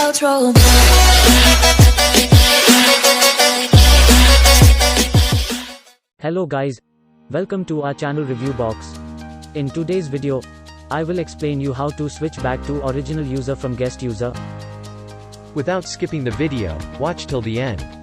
outro. Hello guys, welcome to our channel Review Box. In today's video, I will explain you how to switch back to original user from guest user. Without skipping the video, watch till the end.